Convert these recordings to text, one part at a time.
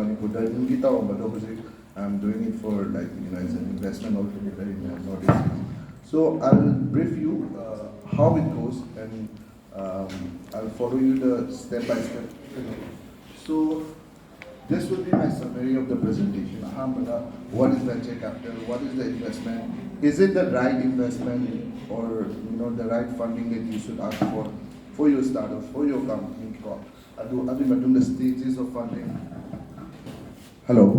Manipur, I'm doing it for like as an investment altogether in Northeast. So I'll brief you how it goes, and I'll follow you the step by step. So this will be my summary of the presentation. What is venture capital? What is the investment? Is it the right investment, or the right funding that you should ask for your startup, for your company? The stages of funding. Hello.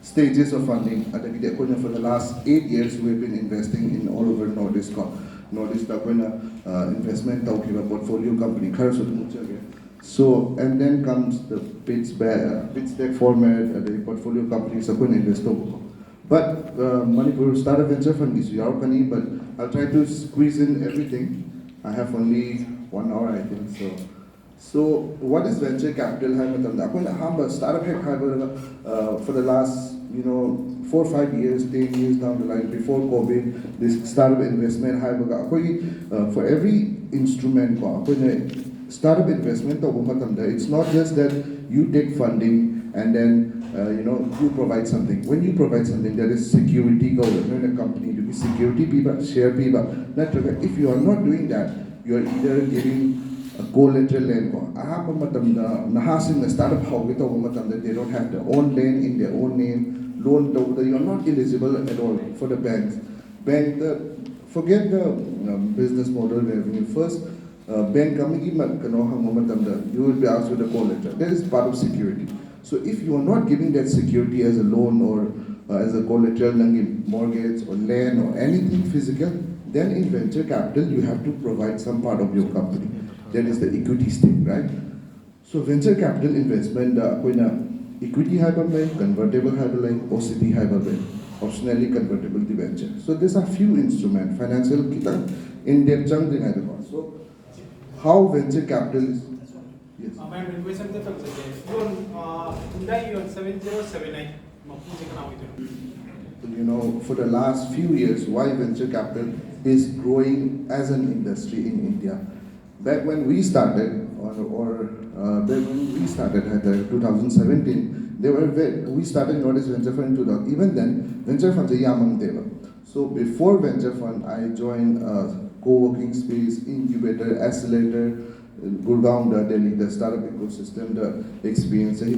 Stages of funding. For the last 8 years, we've been investing in all over Northeast. Northeast investment portfolio company. So, and then comes the pitch deck format, the portfolio companies invest. But Manipur startup venture fund is but I'll try to squeeze in everything. I have only 1 hour, I think. So what is venture capital? Startup for the last 4 or 5 years, 10 years down the line, before COVID, this startup investment for every instrument, startup investment, it's not just that you take funding and then you provide something. When you provide something, there is security go in a company to be security people, share people. If you are not doing that, you are either giving a collateral land. Startup they don't have their own land in their own name, loan, you are not eligible at all for the banks. Forget the business model revenue. First, bank you will be asked with a collateral. That is part of security. So if you are not giving that security as a loan or as a collateral, mortgage or land or anything physical, then in venture capital you have to provide some part of your company. That is the equity stake, right? So venture capital investment, equity convertible OCD optionally convertible debenture. So these are few instruments, financial in-depth. So how venture capital is? Yes. For the last few years, why venture capital is growing as an industry in India. Back when we started, back when we started at 2017, we started Northeast Venture Fund in 2000. Even then, venture funds are yamang deva. So before venture fund, I joined co-working space, incubator, accelerator, Gurgaon, Delhi, the startup ecosystem, the experience. And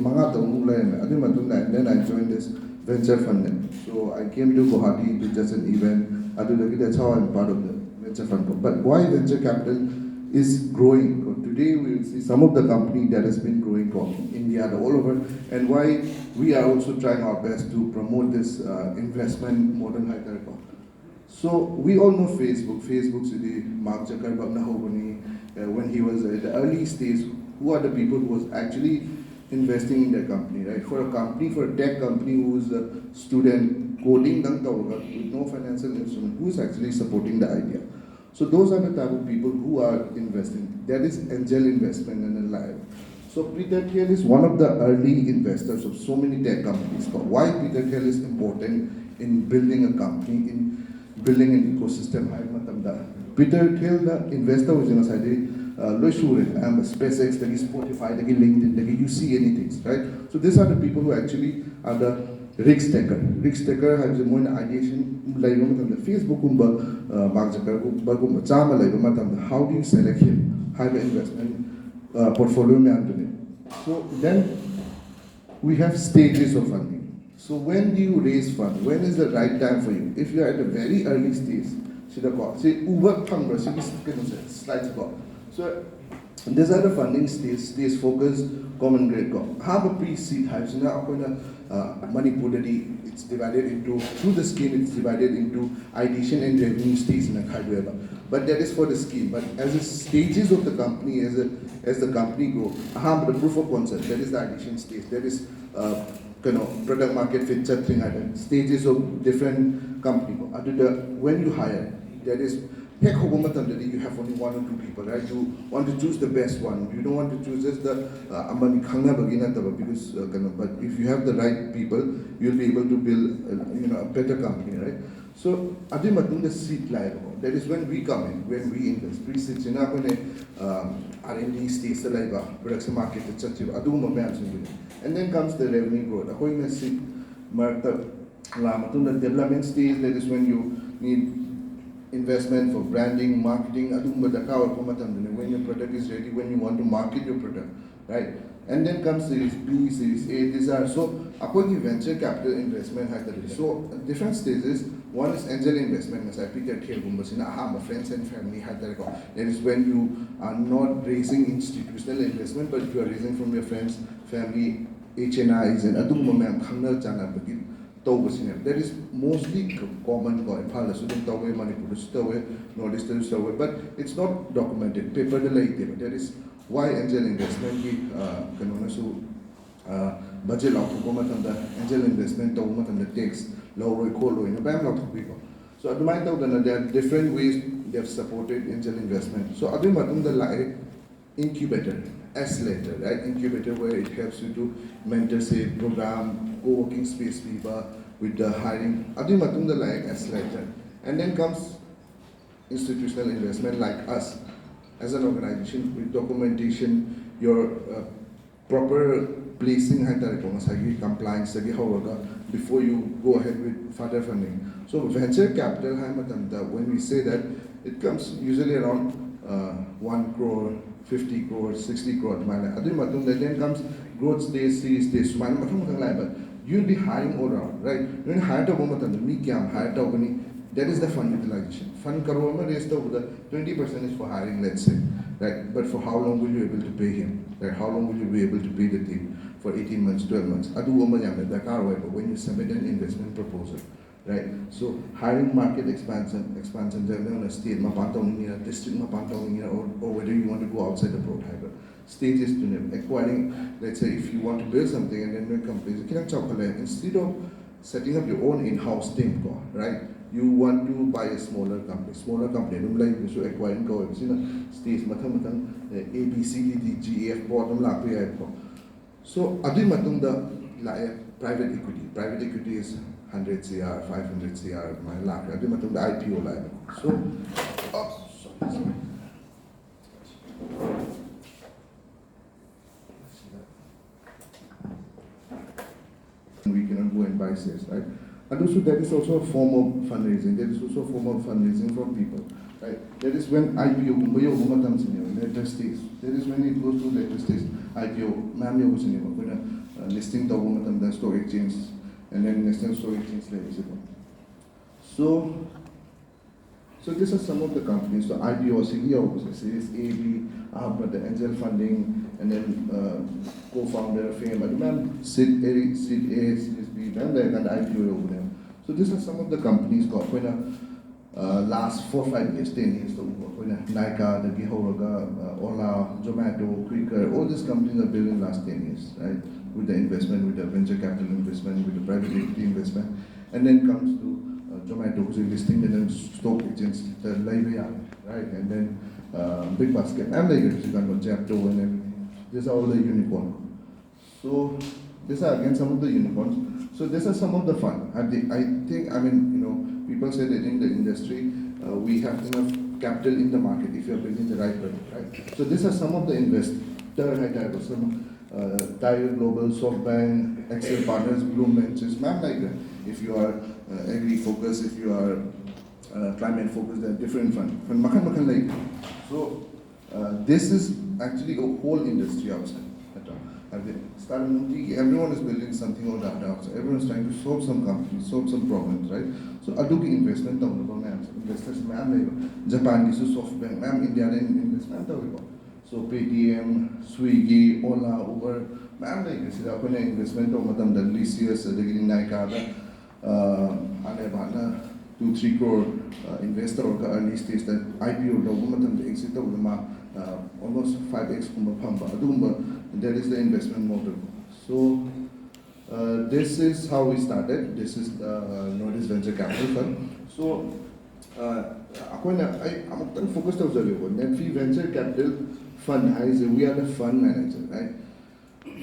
then I joined this venture fund. So I came to Guwahati to just an event. That's how I'm part of the venture fund. But why venture capital is growing? Today we will see some of the company that has been growing from India all over, and why we are also trying our best to promote this investment modern high tech. So we all know Facebook. Facebook's the Mark Zuckerberg when he was at the early stage. Who are the people who was actually investing in their company, right? For a company, for a tech company who's a student coding with no financial instrument, who's actually supporting the idea? So those are the type of people who are investing. That is angel investment and life. So Peter Thiel is one of the early investors of so many tech companies. But why Peter Thiel is important in building a company, in building an ecosystem? Peter Thiel, the investor was in a side. SpaceX, Spotify, LinkedIn, you see anything, right? So these are the people who actually are the risk taker. Risk taker has more ideation. Facebook, Mark Zuckerberg, how do you select him? How the investment portfolio? So then we have stages of funding. So when do you raise fund? When is the right time for you? If you are at a very early stage, say Uber slides go. So these are the funding stage focus, common grade go. Have a pre-seed types. Manipur, it's divided into, through the scheme, it's divided into ideation and revenue stage. But that is for the scheme. But as the stages of the company, as the company grow, the proof of concept, that is the ideation stage. That is product market fit, stages of different company. When you hire, that is, you have only 1 or 2 people, right? You want to choose the best one. You don't want to choose just the because but if you have the right people, you'll be able to build a better company, right? So, adi matung the seat like that is when we come in, when we invest. Pre-seed in R&D stage like production market and then comes the revenue growth. According to seat the development stage, that is when you need investment for branding, marketing, when your product is ready, when you want to market your product, right? And then comes Series B, Series A, these are, so according to venture capital investment, so different stages. One is angel investment, as I pick at here, friends and family, that is when you are not raising institutional investment, but you are raising from your friends, family, HNIs, and that is mostly common for Imphal, Manipur, Northeast, but it's not documented. Paper that is why angel investment budget angel investment takes low people. So there are different ways they have supported angel investment. So the incubator, accelerator, right? Incubator where it helps you to mentor, say, program, co-working space people with the hiring. The accelerator. And then comes institutional investment like us as an organization with documentation, your proper placing compliance before you go ahead with further funding. So venture capital, when we say that, it comes usually around 1 crore, 50 crore, 60 crore. Then comes growth stage, series stage. But you'll be hiring all around, right? When you hire that is the fund utilization. Fund karoma raised over the 20% is for hiring, let's say, right? But for how long will you be able to pay him? Right? How long will you be able to pay the team? For 18 months, 12 months. When you submit an investment proposal, right? So hiring, market expansion, on a state, district, or whether you want to go outside the broad hyper. Stages to them. Acquiring, let's say, if you want to build something and then make companies, instead of setting up your own in-house team, right? You want to buy a smaller company, like you acquiring stage, A, B, C, D, D, G, E, F, bottom, so, private equity. Private equity is 100 CR, 500 CR, my lakh. The IPO live. So, sorry. We cannot go and buy shares, right? And also that is also a form of fundraising. That is also a form of fundraising from people, right? That is when IPO, later stage. That is when it goes to later stage. IPO, listing the stock exchange, and then national stock exchange level. So these are some of the companies. So IPO, CEO, Series A, B, the angel funding, and then co-founder, fame, and Seed A, Series B, and IPO over there. So these are some of the companies got last 4-5 years, 10 years, Nika, the Gihoraga, Ola, Zomato, Quicker, all these companies are built in the last 10 years, right? With the investment, with the venture capital investment, with the private equity investment, and then comes to Zomato, who's listing and then stock exchange, the Libya, right? And then Big Basket, and the Japto and everything. These are all the unicorns. So these are again some of the unicorns. So these are some of the fun. I think, people say that in the industry, we have enough capital in the market if you're building the right product, right? So these are some of the investors, Tiger Global, SoftBank, Excel Partners, Bloom Ventures, if you are agri-focused, if you are climate-focused, there are different funds. So this is actually a whole industry outside. Everyone is building something or data. So everyone is trying to solve some companies, solve some problems, right? So Adobe investment, investors, Japan, SoftBank, India, investment. So Paytm, Swiggy, Ola, Uber, investment of the Lysius, the Nika, 2-3 crore investor or early stage that IPO, the exit of almost 5x. That is the investment model. So this is how we started. This is Northeast Venture Capital Fund. So I'm focused on the Venture Capital Fund. We are the fund manager, right?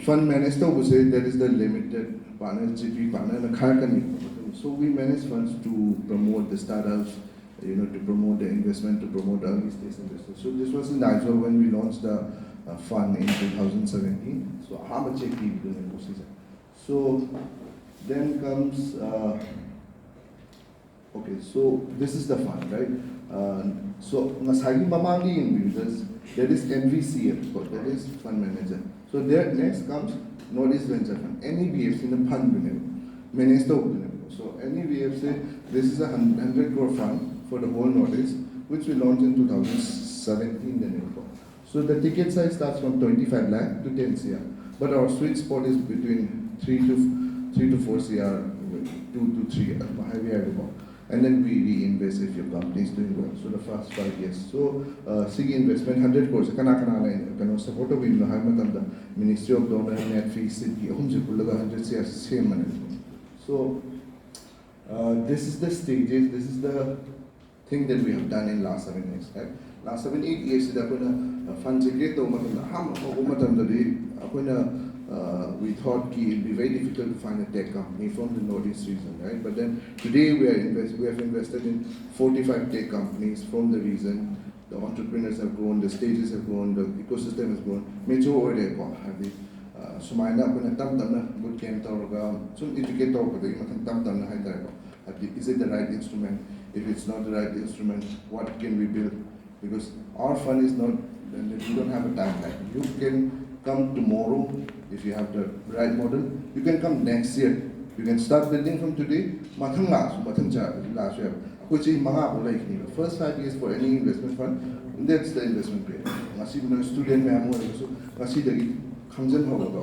Fund manager, we say that is the limited partner, GP partner, So we manage funds to promote the startups, to promote the investment, to promote the early stage investors. So this was in Aizawl when we launched the fund in 2017. So how much check we do in procedure. So then comes, okay, so this is the fund, right? So Masagi Mamangi investors, that is NVCL, that is fund manager. So there next comes Northeast Venture Fund, NEVFC in the fund managed the. So NEVFC, this is a 100 crore fund for the whole Northeast, which we launched in 2017 then. So the ticket size starts from 25 lakh to 10 CR, but our sweet spot is between 3 to 4 CR, 2 to 3 heavy arrival. And then we reinvest if your company is doing well. So the first 5 years. So SIG investment 100 crores. Kana support of the Ministry of Donor Net Fee City 100 CR same management. So this is the stages. This is the thing that we have done in last 7 years. Right? Last 7-8 years, funds we thought it would be very difficult to find a tech company from the Northeast region, right? But then today we have invested in 45 tech companies from the region. The entrepreneurs have grown, the stages have grown, the ecosystem has grown. Major order Sumaina boot camp educate is it the right instrument? If it's not the right instrument, what can we build? Because our fund is not, we don't have a timeline. You can come tomorrow if you have the right model. You can come next year. You can start building from today. Last year. First 5 years for any investment fund, that's the investment period. Student memo,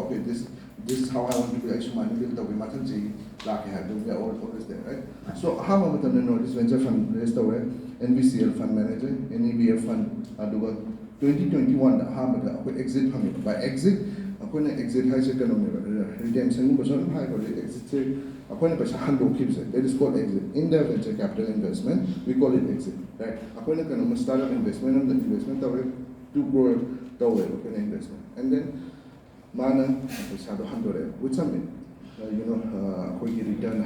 okay, this is how I want to be. I should build we are always there, right? So how about the Northeast Venture Fund raised away, NVCL fund manager, NEVF fund 2021 exit by exit exit high redemption exit that is called exit. In the venture capital investment, we call it exit, right? Startup investment and the investment to grow investment. And then Mana with something. Return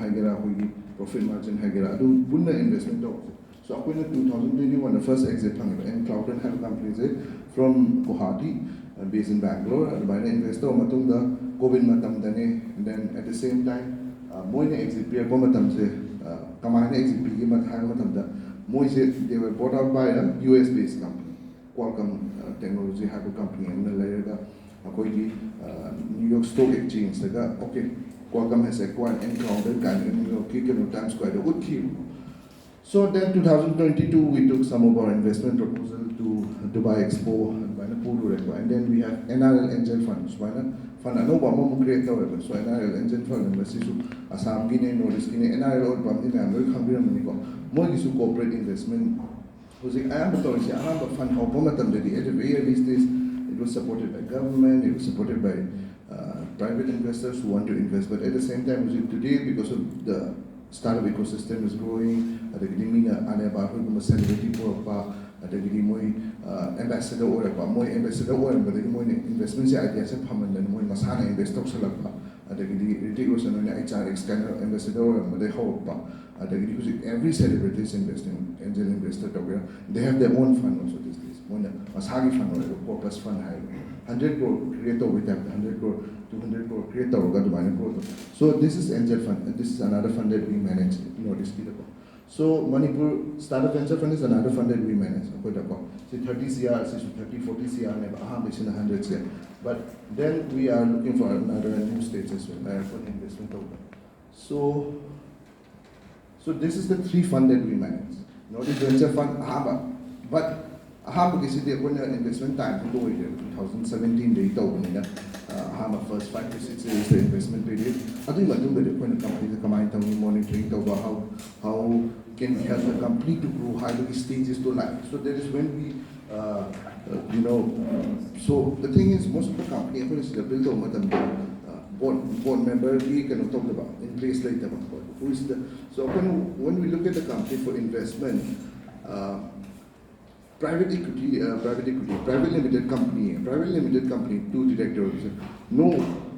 profit margin investment. So in 2021, the first exit and Cloud and Health companies from Guwahati, based in Bangalore, and by the investor Matunda, COVID Matamdane, and then at the same time, Moine exit Pia Gomatamse, Kamana exit Pigima Moise, they were bought out by a US based company, Qualcomm Technology Hardware Company, and the later New York Stock Exchange, okay. Qualcomm has acquired Imphal, Times Square, a good key. So then 2022, we took some of our investment proposal to Dubai Expo and MANIPUR, and then we have NRL Angel Fund. So NRL Angel Fund, and Assam Guinea, Northeast Guinea, NRL or Pamdina, corporate investment. I am a fund at the very early stage. It was supported by government, it was supported by private investors who want to invest, but at the same time, today, because of the startup ecosystem is growing, celebrity ambassador or ambassador or investment ideas and Masana investor HRX kind of ambassador or every celebrity is investing, angel investor, they have their own fund also these days. Masagi fund or corpus fund 100 crore creator with that 100 crore, 200 crore creator or so this is angel fund, and this is another fund that we manage in Northeast. So Manipur Startup Venture Fund is another fund that we manage. 30 CR, 30, 40 CR, 100 CR. But then we are looking for another new stage as well, for investment over. So this is the 3 fund that we manage. Northeast Venture Fund, but investment time to go here, 2017 data first 5 to 6 years the investment period. I think the company monitoring how can we help the company to grow, how do we stages to life. So that is when we so the thing is most of the company is the build board member we can talk about in place later. Who is the when we look at the company for investment, private equity, private limited company, 2 directors. No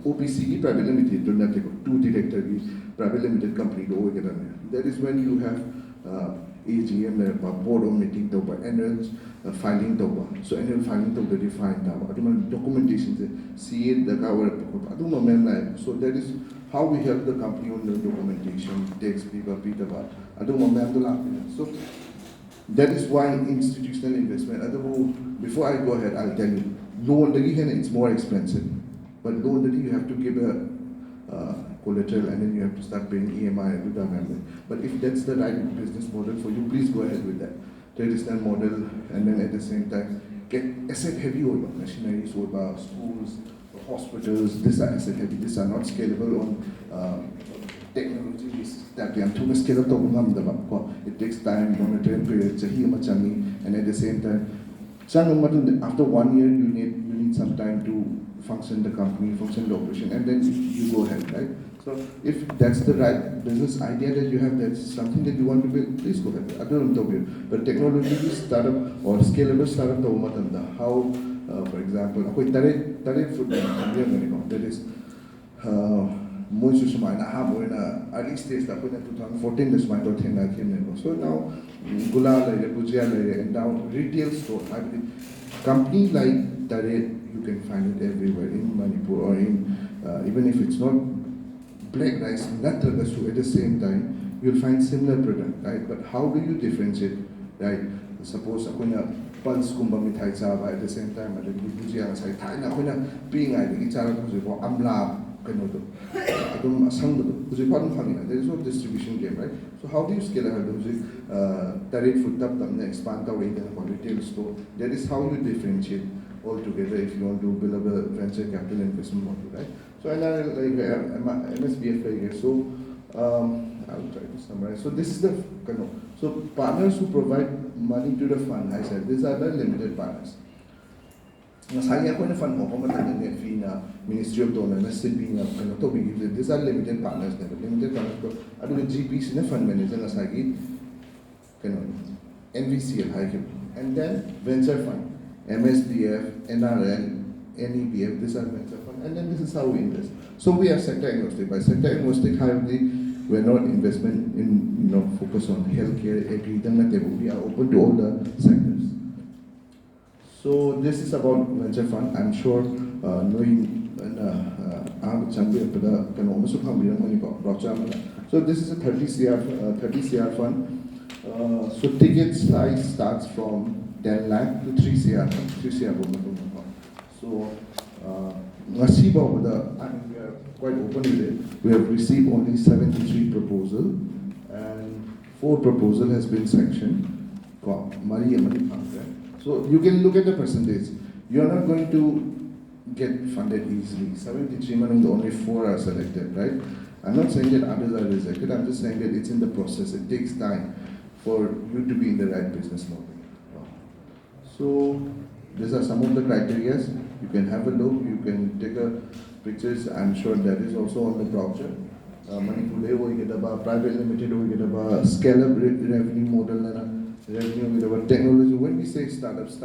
OPC private limited do not take two director private limited company go get that is when you have AGM board of meeting annual filing so annual filing to define documentation see it the cover so that is how we help the company on the documentation takes people so that is why institutional investment before I go ahead I'll tell you loan it's more expensive but loan you have to give a collateral and then you have to start paying EMI and do that. But if that's the right business model for you, please go ahead with that. Traditional model and then at the same time get asset heavy over machineries over schools, hospitals, these are asset heavy, these are not scalable on technologies that we are too scalable. It takes time, monitoring period, and at the same time, after 1 year you need some time to function the company, function the operation, and then you go ahead, right? So if that's the right business idea that you have, that's something that you want to build, please go ahead. I don't know, but technology startup or scalable startup, how, for example, that is early stage 2014 this might so now Gula and now retail store. Company like Tare, you can find it everywhere in Manipur or in even if it's not black rice, not at the same time, you'll find similar product, right? But how do you differentiate, right? Suppose pulse kumba mithai chaba at the same time, at the bujia sai thai na being I think it's amla kanodo. There is no distribution game, right? So how do you scale up the direct food tap expand the weight and retail store? That is how you differentiate altogether if you want to build up a venture capital investment model, right? So and I like MSBF here. So I'll try to summarize. So this is the so partners who provide money to the fund. I said these are the limited partners. Nasaya ko na fund mo kung matanda fee na Ministry of Donor na SIBI na these are limited partners na limited partners ko ano yung GPs na fund manager na sagi NVCL and then venture fund MSBF, NRL, NEBF, these are venture fund, and then this is how we invest. So we are sector agnostic. By sector agnostic, we are not investment in focus on healthcare, agri, we are open to all the sectors. So this is about venture fund. I'm sure knowing so this is a 30 CR fund. So ticket size starts from 10 lakh to 3 CR. So we are quite open with it. We have received only 73 proposals and 4 proposals has been sanctioned. So you can look at the percentage. You are not going to get funded easily. 73 only 4 are selected, right? I'm not saying that others are rejected. I'm just saying that it's in the process. It takes time for you to be in the right business model. So these are some of the criteria. You can have a look. You can take a pictures. I'm sure that is also on the brochure. Manipur we get about private limited. We get about scale-up revenue model and revenue with our technology. When we say startups,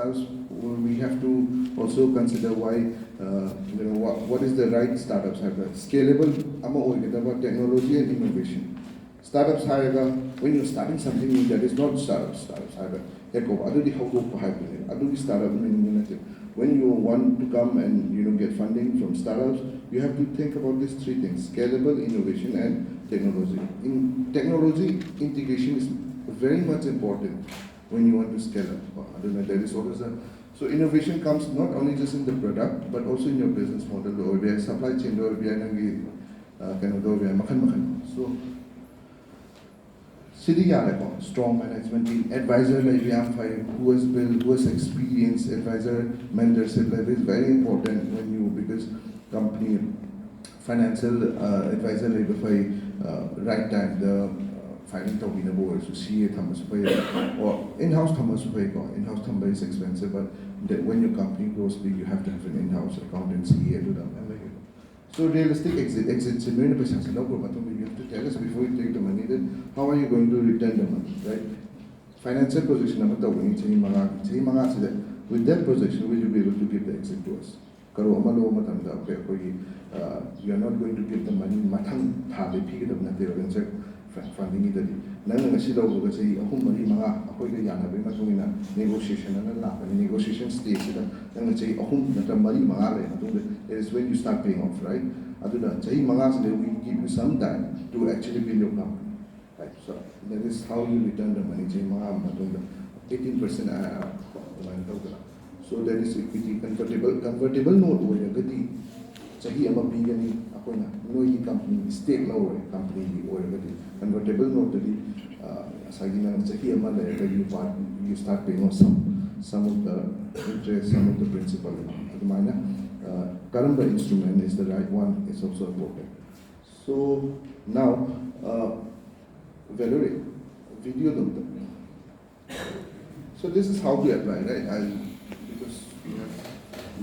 we have to also consider why what is the right startups have that scalable. We get about technology and innovation. Startups when you're starting something new that is not startups when you want to come and get funding from startups, you have to think about these 3 things: scalable, innovation, and technology. In technology, integration is very much important when you want to scale up. There is always so innovation comes not only just in the product but also in your business model or via supply chain or via so strong management team, advisor like Imphal, who has built, who has experience, advisor, mentorship level is very important when you, because company financial advisor like right time, the finding to win a board, so CA or in-house in-house is expensive, but when your company grows big, you have to have an in-house accountant, CA to them. So realistic exit, you have to tell us before you take the money that how are you going to return the money, right? Financial position, with that position, will you be able to give the exit to us? karo ama lo matamda you are not going to give the money mathang thade phigidab nate venture funding idadi nang ngasi lo go sei ahum mari manga akoi ga yana be matungina negotiation na la negotiation stage da nang sei ahum nata mari manga le matung there is when you start paying off, right? Aduna sei manga se we give you some time to actually build your company, right? So that is how you return the money sei manga matung 18% so that is equity convertible note oiragadi chahi ama pigani akoina noi company stake lower company oiragadi convertible note di asagina chahi ama le you start paying off some of the interest, some of the principal adumana karamba instrument is the right one is also important. So now valorate video dum. So this is how to apply, right? Because we have